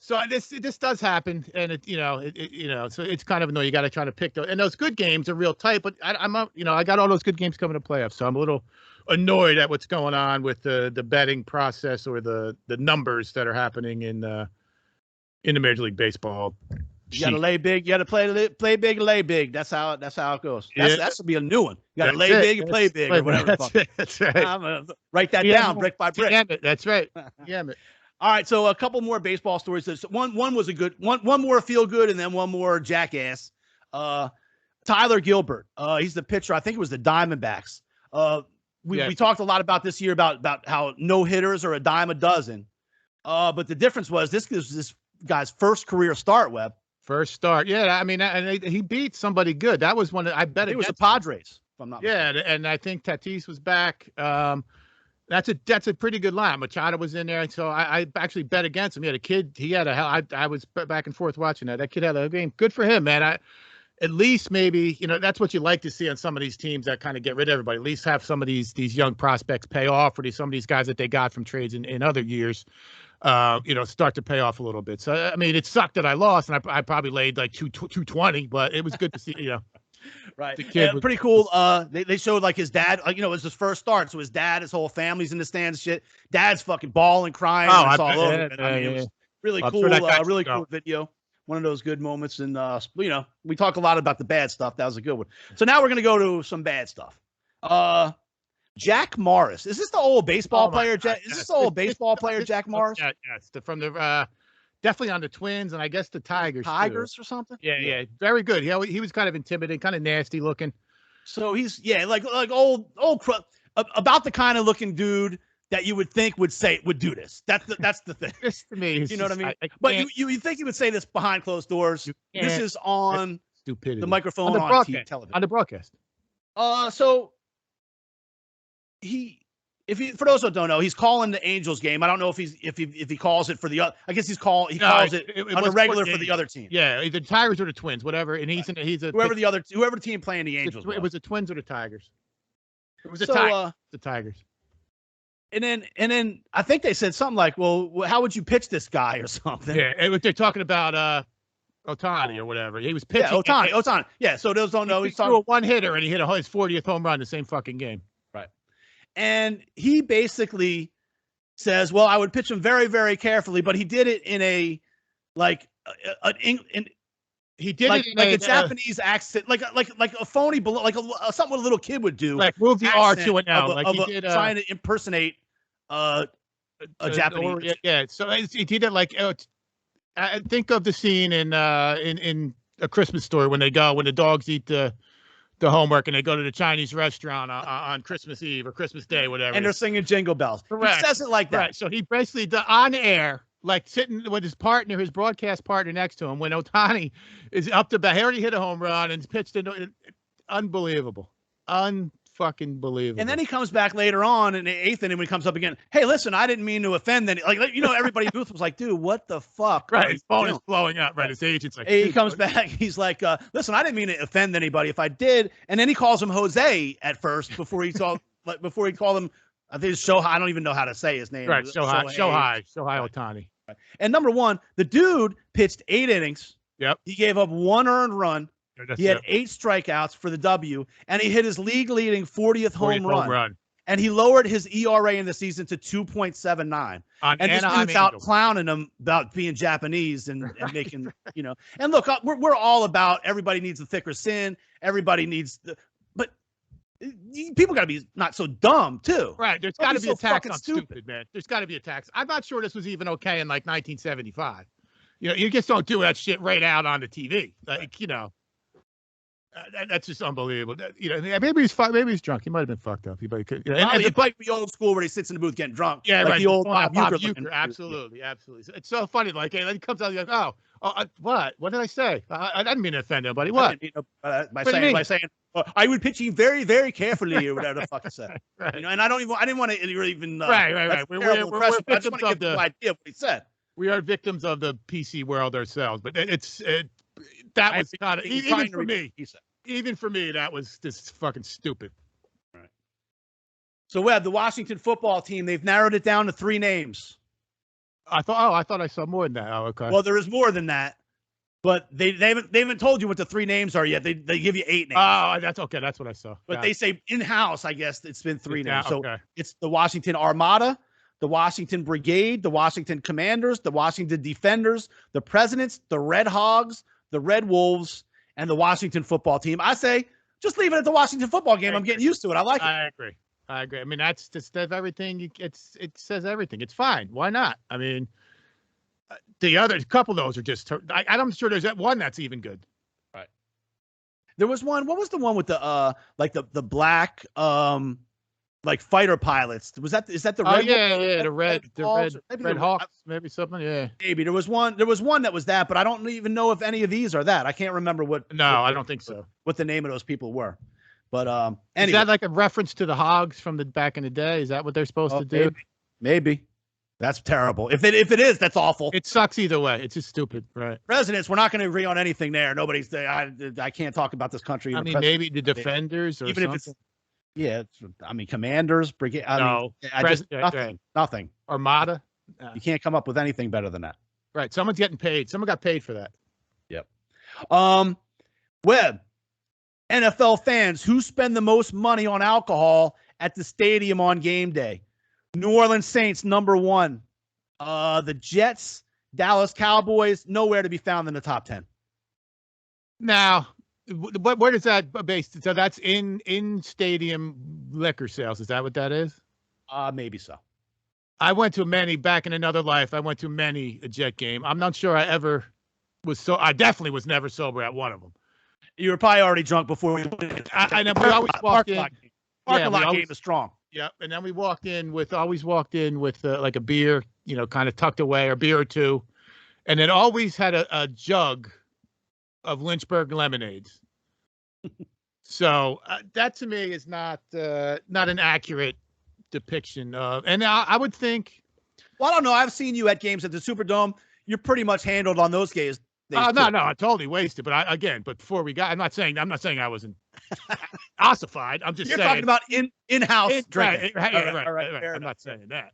So this does happen, and so it's kind of annoying. You got to try to pick those, and those good games are real tight. But I got all those good games coming to playoffs, so I'm a little annoyed at what's going on with the betting process or the numbers that are happening in the Major League Baseball. You got to lay big. You got to play big, lay big. That's how it goes. That should be a new one. You got to lay big and play big, or whatever. That's right. I'm gonna write that down brick by brick. Damn it. That's right. Damn it. All right, so a couple more baseball stories. One was a good one more feel good, and then one more jackass. Tyler Gilbert, he's the pitcher. I think it was the Diamondbacks. We talked a lot about this year about how no hitters are a dime a dozen. But the difference was this guy's first career start. Webb. First start, yeah. I mean, and he beat somebody good. That was one that I bet it was the Padres. If I'm not mistaken. Yeah, and I think Tatis was back. That's a pretty good line. Machado was in there, so I actually bet against him. He had a kid. He had I was back and forth watching that. That kid had a game. Good for him, man. At least maybe that's what you like to see on some of these teams that kind of get rid of everybody. At least have some of these young prospects pay off, or some of these guys that they got from trades in other years, start to pay off a little bit. So I mean, it sucked that I lost, and I probably laid like 220, but it was good to see. Right. The kid was pretty cool. They showed like his dad, it was his first start. So his dad, his whole family's in the stands, shit. Dad's fucking bawling, crying. Oh, it's all over. It was really cool. Really cool video. One of those good moments. And, we talk a lot about the bad stuff. That was a good one. So now we're going to go to some bad stuff. Jack Morris. Is this the old baseball player? Is this the old baseball player, Jack Morris? Yeah, yes. From the definitely on the Twins and I guess the Tigers. Or something? Yeah. Very good. Yeah, he was kind of intimidating, kind of nasty looking. So he's like old about the kind of looking dude that you would think would do this. That's the thing. This to me, you know what I mean? But you think he would say this behind closed doors. This is on stupidity. The microphone on television. On the broadcast. So for those who don't know, he's calling the Angels game. I don't know if he calls it for the other. I guess he calls it on the regular for the other team. Yeah, the Tigers or the Twins, whatever. And he's whoever the team playing the Angels. It was the Twins or the Tigers. It was the Tigers. And then I think they said something like, "Well, how would you pitch this guy or something?" Yeah, they're talking about Ohtani or whatever. He was Yeah, pitching. Ohtani. Yeah, so those don't know. He threw a one-hitter, and he hit his 40th home run the same fucking game. Right. And he basically says, well, I would pitch him very, very carefully, but he did it in a, he did like, it like a Japanese accent, like a phony, like something what a little kid would do. Like move the R to an L. Like he did trying to impersonate a Japanese. Yeah. So he did it like, think of the scene in A Christmas Story when the dogs eat the homework and they go to the Chinese restaurant on Christmas Eve or Christmas Day, whatever. And they're singing Jingle Bells. Correct. He says it like that. Right. So he basically on air, like sitting with his partner, his broadcast partner next to him, when Ohtani is up to bat. He already hit a home run and pitched unbelievable. Unfucking believable. And then he comes back later on in the eighth inning when he comes up again. Hey, listen, I didn't mean to offend any. Like everybody in the booth was like, dude, what the fuck? Right. His phone is blowing up. Right. His agent's like, he comes back. He's like, listen, I didn't mean to offend anybody. If I did, and then he calls him Jose at first before he called him. I think it's Shohei. I don't even know how to say his name. Right. Shohei Ohtani. Right. And number one, the dude pitched 8 innings. Yep. He gave up 1 earned run. He had 8 strikeouts for the W, and he hit his league-leading 40th home run. And he lowered his ERA in the season to 2.79. And this dude's out clowning him about being Japanese and making, And look, we're all about everybody needs a thicker skin. Everybody needs but people got to be not so dumb too. Right. There's got to be a tax on stupid, man. There's got to be a tax. I'm not sure this was even okay in like 1975. You just don't do that shit right out on the TV. That's just unbelievable. Maybe he's drunk. He might have been fucked up. He might be the old school where he sits in the booth getting drunk. Yeah, like right. The old Bob Uecker. Absolutely. It's so funny. Like, and then he comes out. He's like, what? What did I say? I didn't mean to offend anybody. What? By saying, I would pitch you very, very carefully, or whatever the fuck I said. Right. And I didn't want to even. Right. We're I just want to get the idea of what he said. We are victims of the PC world ourselves, but that was kind of even for me. Even for me, that was just fucking stupid. Right. So, Webb, the Washington football team, they've narrowed it down to 3 names. I thought I saw more than that. Oh, okay. Well, there is more than that, but they haven't told you what the 3 names are yet. They give you 8 names. Oh, that's okay. That's what I saw. But they say in-house, I guess it's been 3 names. So okay. It's the Washington Armada, the Washington Brigade, the Washington Commanders, the Washington Defenders, the Presidents, the Red Hogs, the Red Wolves, and the Washington football team. I say, just leave it at the Washington football game. I'm getting used to it. I like it. I agree. I mean, that's just everything. It says everything. It's fine. Why not? I mean, the other couple of those are just. I'm sure there's that one that's even good. Right. There was one. What was the one with the the black like fighter pilots? Is that the red? The red Hawks, maybe something. Yeah, maybe there was one that was that, but I don't even know if any of these are that. I can't remember what. No, I don't think so. What the name of those people were, but anyway. Is that like a reference to the Hogs from the back in the day? Is that what they're supposed to do? Maybe. That's terrible. If it is, that's awful. It sucks either way. It's just stupid, right? Presidents, we're not going to agree on anything there. Nobody's. I can't talk about this country. I mean, maybe the Defenders or even something. If it's. Yeah, Commanders, Brigade. Nothing. Armada. You can't come up with anything better than that. Right. Someone's getting paid. Someone got paid for that. Yep. Webb, NFL fans, who spend the most money on alcohol at the stadium on game day? New Orleans Saints, number 1. The Jets, Dallas Cowboys, nowhere to be found in the top 10. Now, where does that based? So that's in stadium liquor sales. Is that what that is? Maybe so. I went to many back in another life. I went to many a Jet game. I'm not sure I ever was so. I definitely was never sober at one of them. You were probably already drunk before we. I know. We always walked in. Parking lot game is strong. Yeah, and then we always walked in with like a beer, kind of tucked away, or beer or two, and it always had a jug of Lynchburg lemonades. So that to me is not an accurate depiction of, and I would think. Well, I don't know. I've seen you at games at the Superdome. You're pretty much handled on those games. No, I totally wasted. But but before we got, I'm not saying I wasn't ossified. I'm just saying. You're talking about in-house drinking. Right. I'm not saying that.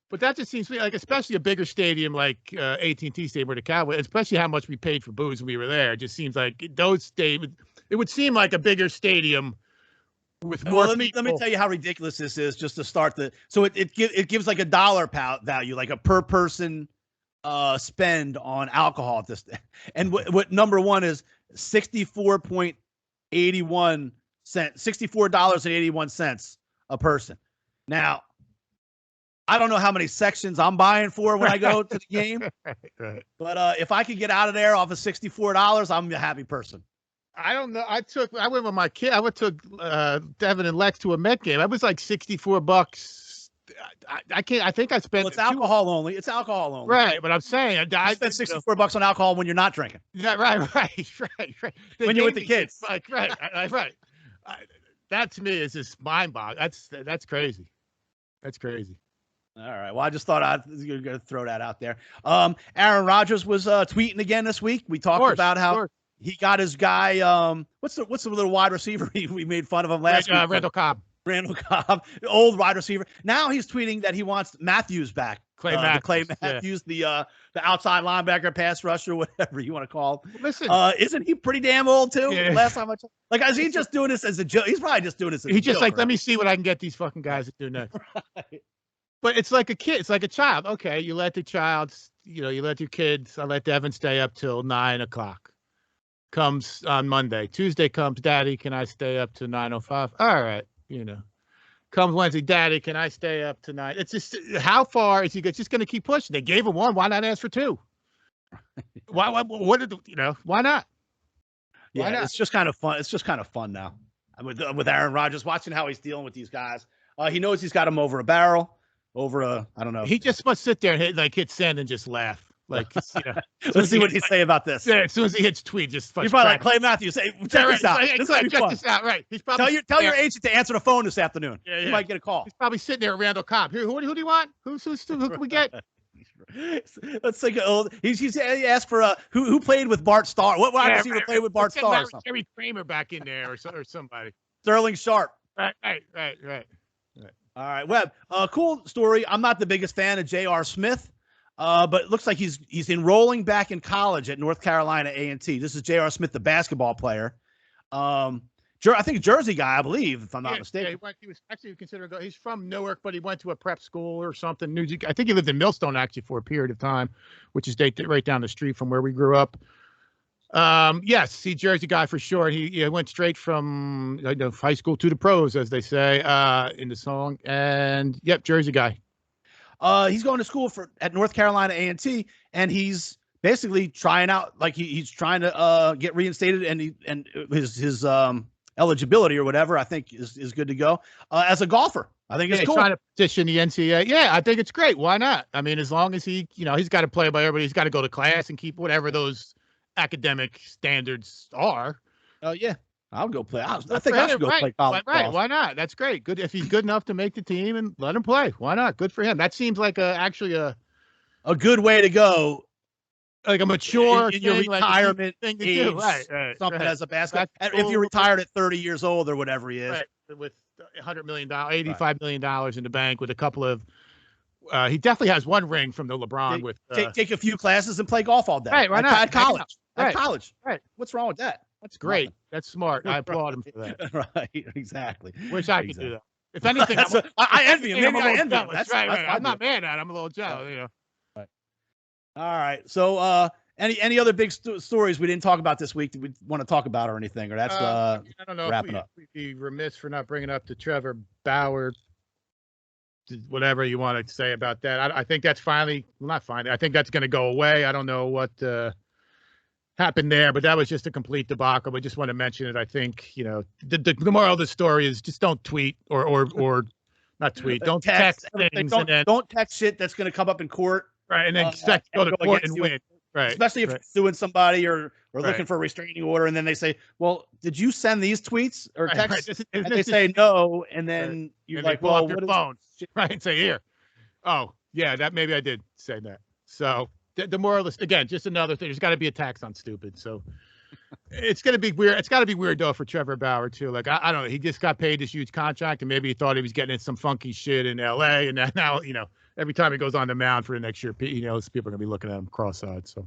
But that just seems to me like, especially a bigger stadium like AT&T Stadium or the Cowboys, especially how much we paid for booze when we were there. It just seems like those stadiums, it would seem like a bigger stadium with more. Well, let me tell you how ridiculous this is. Just to start so it gives like a dollar value, like a per person spend on alcohol at this. And what number one is $64.81 a person. Now, I don't know how many sections I'm buying for when I go to the game, right. But if I could get out of there off of $64, I'm a happy person. I don't know. I went with my kid. I took Devin and Lex to a Met game. That was like $64. I can't. I think I spent. Well, it's alcohol only. It's alcohol only. Right, but I'm saying I spent $64 on alcohol when you're not drinking. Yeah, right. When you're with the kids, like right. That to me is just mind-boggling. That's crazy. That's crazy. All right. Well, I just thought you're going to throw that out there. Aaron Rodgers was tweeting again this week. We talked about how he got his guy. What's the little wide receiver we made fun of him last week? Randall Cobb, old wide receiver. Now he's tweeting that he wants Matthews back. Clay Matthews, the outside linebacker, pass rusher, whatever you want to call him. Listen, isn't he pretty damn old too? Yeah. Last time I checked, is he just doing this as a joke? He's probably just doing this as a joke. He's just like, let me see what I can get these fucking guys to do next. Right. But it's like a kid. It's like a child. Okay, you let the child, you let your kids. I let Devin stay up till 9:00. Comes on Monday. Tuesday comes, Daddy, can I stay up to 9:05? All right, Comes Wednesday, Daddy, can I stay up to 9? It's just, how far is he just going to keep pushing? They gave him one. Why not ask for two? Why not? Why not? Why not? It's just kind of fun. It's just kind of fun now with Aaron Rodgers, watching how he's dealing with these guys. He knows he's got him over a barrel. I don't know. He just must sit there and hit send and just laugh. Like, let's see what he say about this. Yeah, as soon as he hits tweet, just you're probably like Clay Matthews. Hey, check this out. Check this out. Right. He's probably tell your agent to answer the phone this afternoon. Yeah. You might get a call. He's probably sitting there at Randall Cobb. Here, who do you want? Who can we get? Let's think of he asked for who played with Bart Starr. What wide receiver played with Bart Starr? Jerry Kramer back in there or somebody. Sterling Sharp. Right. All right, Webb. Cool story. I'm not the biggest fan of J.R. Smith, but it looks like he's enrolling back in college at North Carolina A&T. This is J.R. Smith, the basketball player. I think Jersey guy, I believe, if I'm not mistaken. Yeah, he was actually considered. He's from Newark, but he went to a prep school or something. I think he lived in Millstone actually for a period of time, which is right down the street from where we grew up. Yes, he's Jersey guy for sure. He went straight from high school to the pros, as they say in the song. And yep, Jersey guy. He's going to school at North Carolina A&T, and he's basically trying out, like he's trying to get reinstated, and his eligibility or whatever, I think is good to go. As a golfer, I think it's cool. He's trying to petition the NCAA. Yeah, I think it's great. Why not? I mean, as long as he's got to play by everybody. He's got to go to class and keep whatever those academic standards are. Oh yeah, I'll go play. I think I should go play college right. golf. Why not? That's great. Good if he's good enough to make the team, and let him play. Why not? Good for him. That seems like actually a good way to go. Like a mature in your retirement thing to age, do. Right. Something as a basketball. If you're retired at 30 years old or whatever he is, right. With $100 million, $85 million in the bank, with a couple of. He definitely has one ring from the LeBron. Take a few classes and play golf all day. Right. Why not? At college. Right. At college. Right. What's wrong with that? That's great. Nothing. That's smart. I applaud him for that. Right. Exactly. Wish I could do that. If anything, I envy him. Maybe I envy him. That's right. I'm not mad at it. I'm a little jealous. Right. All right. So, any other big stories we didn't talk about this week that we want to talk about or anything? Or that's I don't know. Wrapping up. We'd be remiss for not bringing up the Trevor Bauer. Whatever you want to say about that. I think that's not finally. I think that's going to go away. I don't know what happened there, but that was just a complete debacle. But just want to mention it. I think, the moral of the story is just don't tweet or not tweet. Don't text things. Don't text shit that's going to come up in court. Right. And then expect to go to court and win. Right. Especially if you're suing somebody or looking for a restraining order, and then they say, "Well, did you send these tweets or texts?" Right. And they say no, and then you're like, "Well, "Well, your phone." Right, and say, "Here." Oh, yeah, that maybe I did say that. So the moral is, again, just another thing. There's got to be a tax on stupid. So It's gonna be weird. It's got to be weird though for Trevor Bauer too. Like I don't know. He just got paid this huge contract, and maybe he thought he was getting in some funky shit in L.A. And now every time he goes on the mound for the next year, people are gonna be looking at him cross-eyed. So,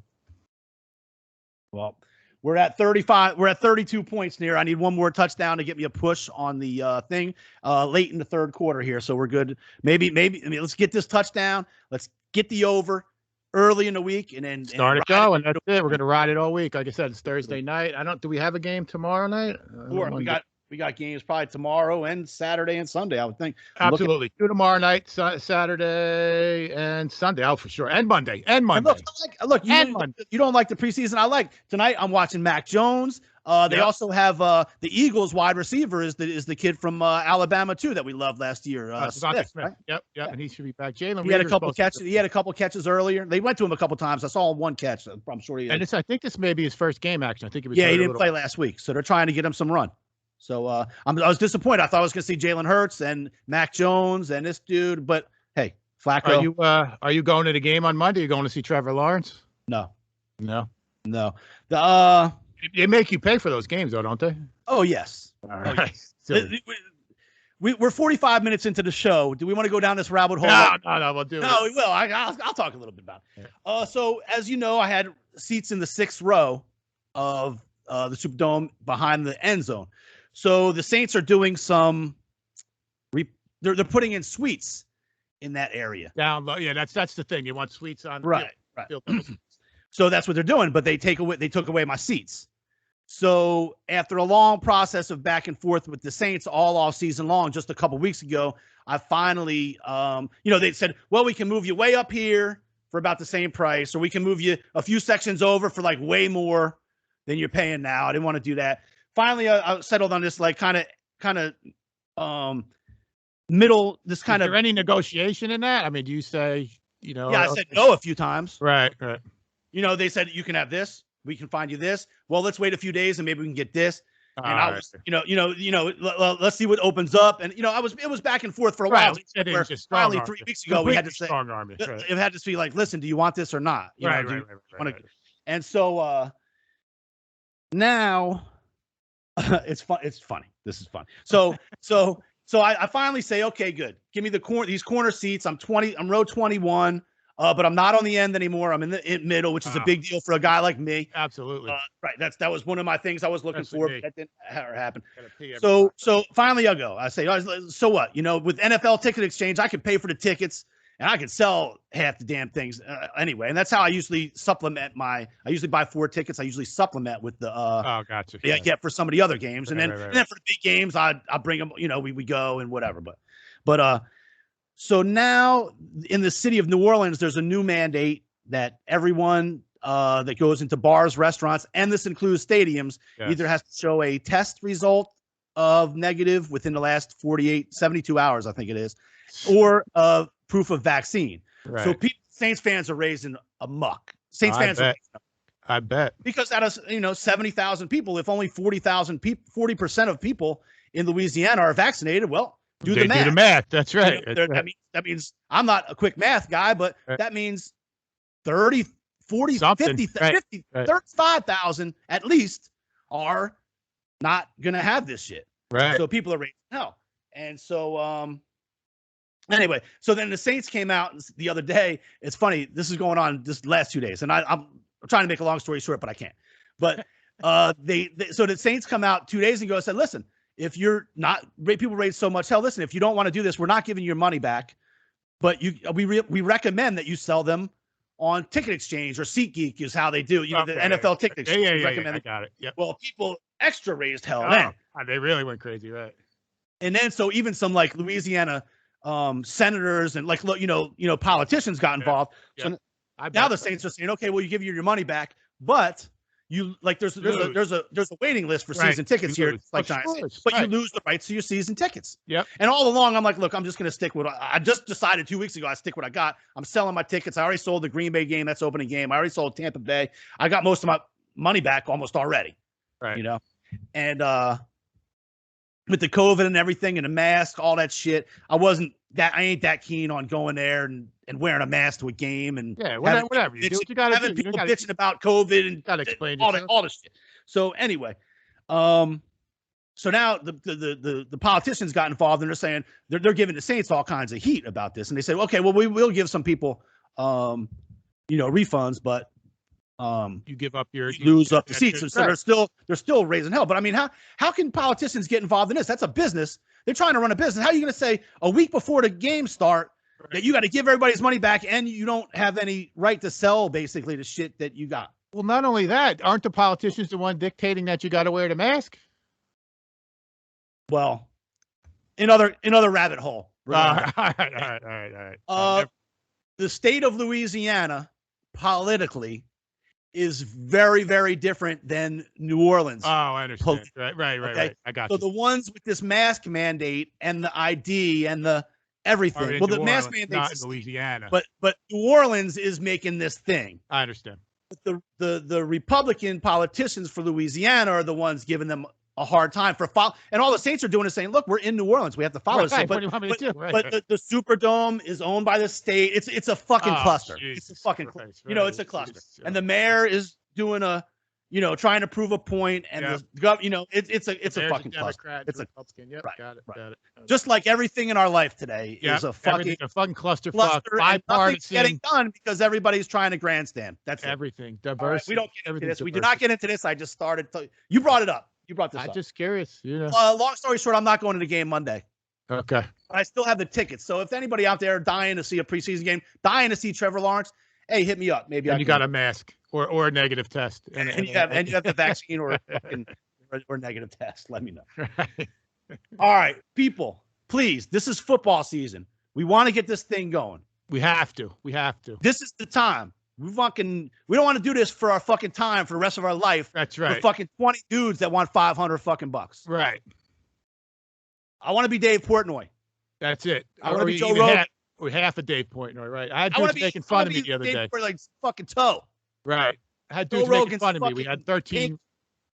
well, we're at 35. We're at 32 points near. I need one more touchdown to get me a push on the thing late in the third quarter here. So we're good. Maybe. I mean, let's get this touchdown. Let's get the over early in the week, and then start it going. That's it. We're gonna ride it all week. Like I said, it's Thursday night. Do we have a game tomorrow night? We got games probably tomorrow and Saturday and Sunday, I would think. Absolutely. Do tomorrow night, Saturday and Sunday. Oh, for sure. And Monday. And Monday. And look, you don't like the preseason. I like tonight. I'm watching Mac Jones. They also have the Eagles wide receiver is the kid from Alabama too that we loved last year. Smith. Right? Yep. Yeah. And he should be back. Jalen. He had a couple catches. He had a couple catches earlier. They went to him a couple times. I saw one catch. I'm sure he had. And I think this may be his first game action. I think he was. Yeah, he didn't play last week, so they're trying to get him some run. So I was disappointed. I thought I was going to see Jalen Hurts and Mac Jones and this dude, but hey, Flacco. Are you going to the game on Monday? Are you going to see Trevor Lawrence? No. They make you pay for those games, though, don't they? Oh yes. All right. We're 45 minutes into the show. Do we want to go down this rabbit hole? No, we'll do it. No, we will. I'll talk a little bit about it. So as you know, I had seats in the 6th row of the Superdome behind the end zone. So the Saints are doing they're putting in suites in that area. Down low. Yeah, that's the thing. You want suites on right. So that's what they're doing, but they took away my seats. So after a long process of back and forth with the Saints all off season long, just a couple weeks ago, I finally they said, well, we can move you way up here for about the same price, or we can move you a few sections over for like way more than you're paying now. I didn't want to do that. Finally, I settled on this like kind of middle. This kind of. Is there any negotiation in that? I mean, do you say Yeah, I said no a few times. Right. They said you can have this. We can find you this. Well, let's wait a few days and maybe we can get this. And I was, let's see what opens up. And it was back and forth for a while. Finally, 3 weeks ago, we had to say, it had to be like, listen, do you want this or not? Right. And so now. It's fun. It's funny. This is fun. So I finally say, okay, good. Give me these corner seats. I'm row 21, but I'm not on the end anymore. I'm in the middle, which is a big deal for a guy like me. Absolutely. Right. That was one of my things I was looking for. But that didn't happen. So finally I go. I say, so what? With NFL Ticket Exchange, I could pay for the tickets. And I could sell half the damn things anyway. And that's how I usually supplement I usually buy 4 tickets. I usually supplement with the gotcha. I get for some of the other games. And then for the big games, I bring them, we go and whatever. But so now in the city of New Orleans, there's a new mandate that everyone that goes into bars, restaurants, and this includes stadiums, either has to show a test result of negative within the last 72 hours, I think it is, or proof of vaccine. Right. So Saints fans are raising amok. Saints fans I bet. Because out of 70,000 people, if only 40% of people in Louisiana are vaccinated, well, do the math. Do the math. That's right. That means I'm not a quick math guy, but that means 30, 40, something. 50, 35,000 at least are not going to have this shit. Right. So people are raising hell. And so anyway, so then the Saints came out the other day. It's funny. This is going on this last 2 days, and I'm trying to make a long story short, but I can't. But so the Saints come out 2 days ago and said, listen, if you're not, people raise so much hell. Listen, if you don't want to do this, we're not giving your money back, but we recommend that you sell them on Ticket Exchange or SeatGeek is how they do. The NFL Ticket Exchange. Yeah, I got it. Yep. Well, people extra raised hell. They really went crazy, right? And then so even some like Louisiana senators and like politicians got involved. So now the Saints are saying, okay, well, you give your money back, but you there's a waiting list for season tickets here, like Giants, but you lose the rights to your season tickets. Yep. And all along, I'm like, look, I'm just going to stick with. I just decided 2 weeks ago I stick what I got. I'm selling my tickets. I already sold the Green Bay game. That's opening game. I already sold Tampa Bay. I got most of my money back almost already. Right. And with the COVID and everything and the mask, all that shit, I ain't that keen on going there and wearing a mask to a game and whatever. You do what you gotta do. People bitching about COVID and gotta explain all this shit. So anyway, so now the politicians got involved, and they're saying they're giving the Saints all kinds of heat about this, and they say, okay, well, we will give some people, refunds, but you give up your lose up the seats. So they're still raising hell. But I mean, how can politicians get involved in this? That's a business. They're trying to run a business. How are you going to say a week before the game start that you got to give everybody's money back and you don't have any right to sell basically the shit that you got? Well, not only that, aren't the politicians the one dictating that you got to wear the mask? Well, another rabbit hole. All right. The state of Louisiana politically is very, very different than New Orleans. Oh, I understand. Right. Okay? I got you. So the ones with this mask mandate and the ID and the everything. Well, the mask mandate not in Louisiana, but New Orleans is making this thing. I understand. But the Republican politicians for Louisiana are the ones giving them a hard time for follow, and all the Saints are doing is saying, "Look, we're in New Orleans. We have to follow." Right, but the Superdome is owned by the state. It's a fucking cluster. It's a fucking Christ, it's a cluster. And the mayor is doing trying to prove a point, and it's a fucking cluster. It's a Republican. Yep, right, got it. Right. Got it. Just like everything in our life today is a fucking cluster. And nothing's getting done because everybody's trying to grandstand. That's everything. Right. Diversity. We don't get into this. We do not get into this. I just started. You brought it up. You brought this up. I'm just curious. Long story short, I'm not going to the game Monday. Okay. But I still have the tickets. So if anybody out there dying to see a preseason game, dying to see Trevor Lawrence, hey, hit me up. Maybe you got a mask or a negative test, and you have the vaccine or negative test. Let me know. Right. All right, people, please. This is football season. We want to get this thing going. We have to. This is the time. We don't want to do this for our fucking time for the rest of our life. That's right. For fucking 20 dudes that want 500 fucking bucks. Right. I want to be Dave Portnoy. That's it. I want to be Joe Rogan. Or half a Dave Portnoy, right? I had dudes making fun of me the other day. Like fucking toe. Right. I had dudes making fun of me. We had 13.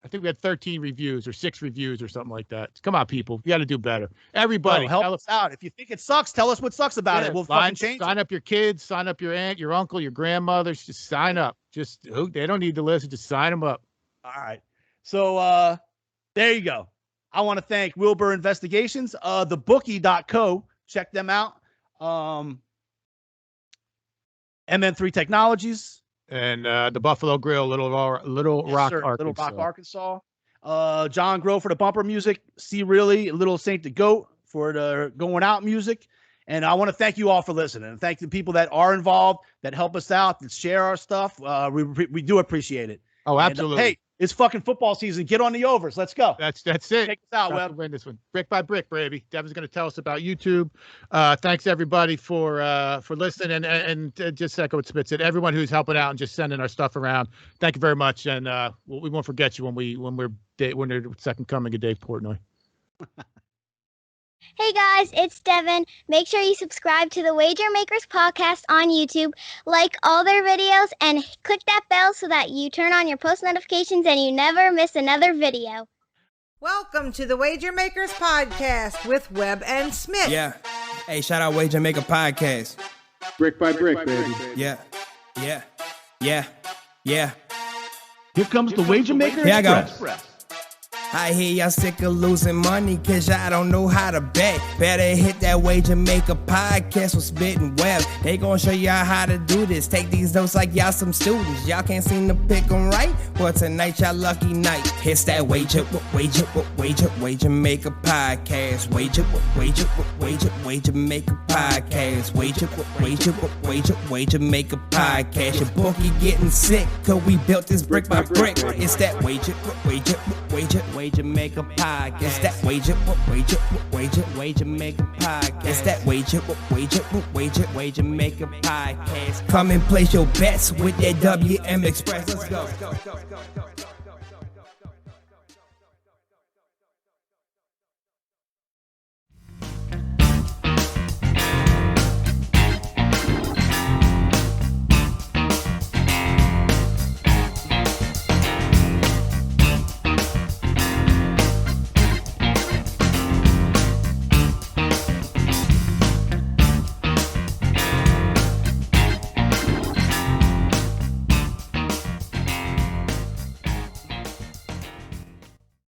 I think we had 13 reviews or 6 reviews or something like that. Come on, people. You got to do better. Everybody. Help us out. If you think it sucks, tell us what sucks about it. We'll fucking change it. Sign up your kids. Sign up your aunt, your uncle, your grandmothers. Just sign up. They don't need to listen. Just sign them up. All right. So there you go. I want to thank Wilbur Investigations, thebookie.co. Check them out. MN3 Technologies. And the Buffalo Grill, Little Rock, Arkansas. Little Rock, Arkansas. John Grove for the bumper music. C. Really, Little Saint the Goat for the going out music. And I want to thank you all for listening. And thank the people that are involved, that help us out, that share our stuff. We do appreciate it. Oh, absolutely. And, hey, it's fucking football season. Get on the overs. Let's go. That's it. Take us out, Webb. Win this one, brick by brick, baby. Devin's going to tell us about YouTube. Thanks everybody for listening and just echo what Smith said. Everyone who's helping out and just sending our stuff around. Thank you very much, and we won't forget you when we're the second coming of Dave Portnoy. Hey guys, it's Devin. Make sure you subscribe to the Wager Makers podcast on YouTube, like all their videos, and click that bell so that you turn on your post notifications and you never miss another video. Welcome to the Wager Makers podcast with Webb and Smith. Yeah. Hey, shout out Wager Maker podcast. Brick by brick, baby. Yeah. Here comes the Wager Maker Here I go. Express. I hear y'all sick of losing money cause y'all don't know how to bet. Better hit that Wager Maker podcast with Spit and Webb. They gon' show y'all how to do this. Take these notes like y'all some students. Y'all can't seem to pick them right. Well, tonight y'all lucky night. It's that Wager Maker podcast. Wager Maker podcast. Wager Maker podcast. Your bookie getting sick cause we built this brick by brick. It's that Wager Maker podcast. It's that Wager Maker podcast. It's that Wager Maker podcast. Come and place your bets with that WM Express. Let's go.